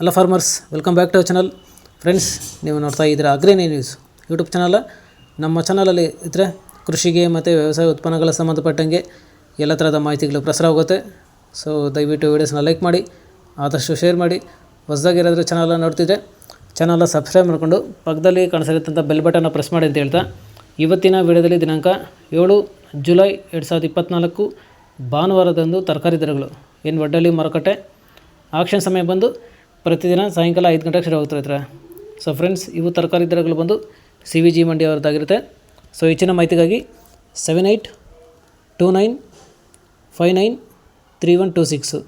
Hello farmers, welcome back to our channel. Friends, ನೀವು ನೋಡ್ತಾ ಇದ್ದೀರಾ ಅಗ್ರಿನಿ ನ್ಯೂಸ್ ಯೂಟ್ಯೂಬ್ ಚಾನಲ್. ನಮ್ಮ ಚಾನಲಲ್ಲಿ ಇದ್ದರೆ ಕೃಷಿಗೆ ಮತ್ತು ವ್ಯವಸಾಯ ಉತ್ಪನ್ನಗಳ ಸಂಬಂಧಪಟ್ಟಂಗೆ ಎಲ್ಲ ಥರದ ಮಾಹಿತಿಗಳು ಪ್ರಸಾರ ಆಗುತ್ತೆ. ಸೊ ದಯವಿಟ್ಟು ವೀಡಿಯೋಸ್ನ ಲೈಕ್ ಮಾಡಿ, ಆದಷ್ಟು ಶೇರ್ ಮಾಡಿ. ಹೊಸದಾಗಿರೋದ್ರೆ ಚಾನಲನ್ನು ನೋಡ್ತಿದ್ದರೆ ಚಾನಲ್ನ ಸಬ್ಸ್ಕ್ರೈಬ್ ಮಾಡಿಕೊಂಡು ಪಕ್ಕದಲ್ಲಿ ಕಾಣಿಸಿರುತ್ತಂಥ ಬೆಲ್ ಬಟನ್ನ ಪ್ರೆಸ್ ಮಾಡಿ ಅಂತ ಹೇಳ್ತಾ, ಇವತ್ತಿನ ವಿಡಿಯೋದಲ್ಲಿ ದಿನಾಂಕ 7 ಜುಲೈ 2024 ಭಾನುವಾರದಂದು ತರಕಾರಿ ದರಗಳು ಏನು ವಡ್ಡಳ್ಳಿ ಮಾರುಕಟ್ಟೆ ಆಕ್ಷನ್ ಸಮಯ ಬಂದು ಪ್ರತಿದಿನ ಸಾಯಂಕಾಲ 5 ಗಂಟೆಗೆ ಶುರು ಆಗುತ್ತಿರ್ತಾರೆ. ಸೊ ಫ್ರೆಂಡ್ಸ್, ಇವು ತರಕಾರಿ ದರಗಳು ಬಂದು CVG ಮಂಡಿ ಅವರದ್ದಾಗಿರುತ್ತೆ. ಸೊ ಹೆಚ್ಚಿನ ಮಾಹಿತಿಗಾಗಿ 7829593126.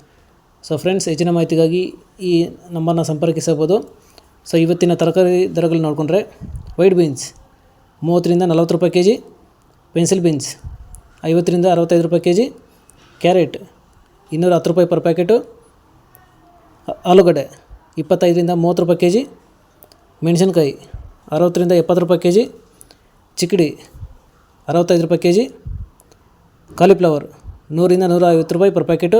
ಸೊ ಫ್ರೆಂಡ್ಸ್, ಹೆಚ್ಚಿನ ಮಾಹಿತಿಗಾಗಿ ಈ ನಂಬರ್ನ ಸಂಪರ್ಕಿಸಬಹುದು. ಸೊ ಇವತ್ತಿನ ತರಕಾರಿ ದರಗಳು ನೋಡಿಕೊಂಡ್ರೆ, ವೈಟ್ ಬೀನ್ಸ್ 30 ರಿಂದ 40 ರೂಪಾಯಿ kg, ಪೆನ್ಸಿಲ್ ಬೀನ್ಸ್ 50 ರಿಂದ 65 ರೂಪಾಯಿ kg, ಕ್ಯಾರೆಟ್ 210 ರೂಪಾಯಿ ಪರ್ ಪ್ಯಾಕೆಟು, ಆಲೂಗಡ್ಡೆ 25 ರಿಂದ 30 ರೂಪಾಯಿ kg, ಮೆಣಸಿನ್ಕಾಯಿ 60 ರಿಂದ 70 ರೂಪಾಯಿ kg, ಚಿಕ್ಕಡಿ 65 ರೂಪಾಯಿ kg, ಕಾಲಿಫ್ಲವರ್ 100 ರಿಂದ 150 ರೂಪಾಯಿ ಪರ್ ಪ್ಯಾಕೆಟು,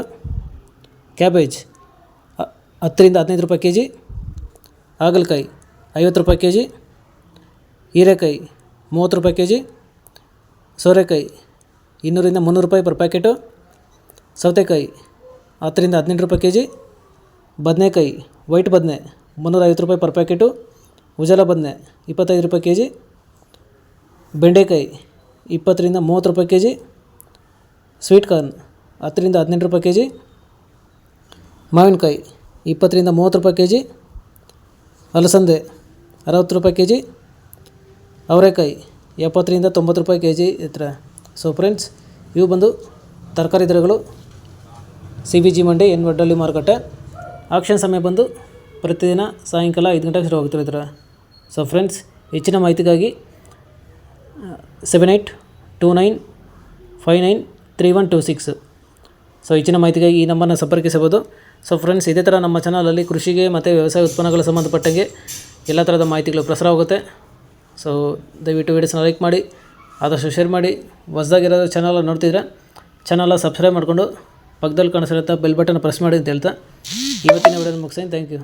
ಕ್ಯಾಬೇಜ್ 10 ರಿಂದ 15 ರೂಪಾಯಿ kg, ಹಾಗಲಕಾಯಿ 50 ರೂಪಾಯಿ kg, ಹೀರೆಕಾಯಿ 30 ರೂಪಾಯಿ kg, ಸೋರೆಕಾಯಿ 200 ರಿಂದ 300 ರೂಪಾಯಿ ಪರ್ ಪ್ಯಾಕೆಟು, ಸೌತೆಕಾಯಿ 10 ರಿಂದ 18 ರೂಪಾಯಿ kg, ಬದನೆಕಾಯಿ ವೈಟ್ ಬದನೆ 350 ರೂಪಾಯಿ ಪರ್ ಪ್ಯಾಕೆಟು, ಉಜಾಲ ಬದನೆ 25 ರೂಪಾಯಿ kg, ಬೆಂಡೆಕಾಯಿ 20 ರಿಂದ 30 ರೂಪಾಯಿ kg, ಸ್ವೀಟ್ ಕಾರ್ನ್ 10 ರಿಂದ 18 ರೂಪಾಯಿ kg, ಮಾವಿನಕಾಯಿ 20 ರಿಂದ 30 ರೂಪಾಯಿ kg, ಅಲಸಂದೆ 60 ರೂಪಾಯಿ kg, ಅವರೆಕಾಯಿ 70 ರಿಂದ 90 ರೂಪಾಯಿ kg ಇರ್ತಾರೆ. ಸೊ ಫ್ರೆಂಡ್ಸ್, ಇವು ಬಂದು ತರಕಾರಿ ದರಗಳು CVG ಮಂಡಿ ಎನ್ ವಡ್ಡಳ್ಳಿ ಮಾರುಕಟ್ಟೆ ಆಕ್ಷನ್ ಸಮಯ ಬಂದು ಪ್ರತಿದಿನ ಸಾಯಂಕಾಲ 5 ಗಂಟೆಗೆ ಶುರು ಆಗುತ್ತಿರ್ತಾರೆ. ಸೊ ಫ್ರೆಂಡ್ಸ್, ಹೆಚ್ಚಿನ ಮಾಹಿತಿಗಾಗಿ 7829593126. ಸೊ ಹೆಚ್ಚಿನ ಮಾಹಿತಿಗಾಗಿ ಈ ನಂಬರ್ನ ಸಂಪರ್ಕಿಸಬಹುದು. ಸೊ ಫ್ರೆಂಡ್ಸ್, ಇದೇ ಥರ ನಮ್ಮ ಚಾನಲಲ್ಲಿ ಕೃಷಿಗೆ ಮತ್ತು ವ್ಯವಸಾಯ ಉತ್ಪನ್ನಗಳ ಸಂಬಂಧಪಟ್ಟಂಗೆ ಎಲ್ಲ ಥರದ ಮಾಹಿತಿಗಳು ಪ್ರಸಾರ ಆಗುತ್ತೆ. ಸೊ ದಯವಿಟ್ಟು ವೀಡಿಯೋಸ್ನ ಲೈಕ್ ಮಾಡಿ, ಆದಷ್ಟು ಶೇರ್ ಮಾಡಿ. ಹೊಸದಾಗಿರೋದು ಚಾನಲ್ ನೋಡ್ತಿದ್ರೆ ಚಾನಲ್ನ ಸಬ್ಸ್ಕ್ರೈಬ್ ಮಾಡಿಕೊಂಡು ಪಕ್ಕದಲ್ಲಿ ಕಾಣಿಸಿರುತ್ತೆ ಬೆಲ್ ಬಟನ್ ಪ್ರೆಸ್ ಮಾಡಿ ಅಂತ ಹೇಳ್ತಾ ಇವತ್ತಿನ ವಿಡಿಯೋನ ಮುಗಿಸ್ತೀನಿ. Thank you.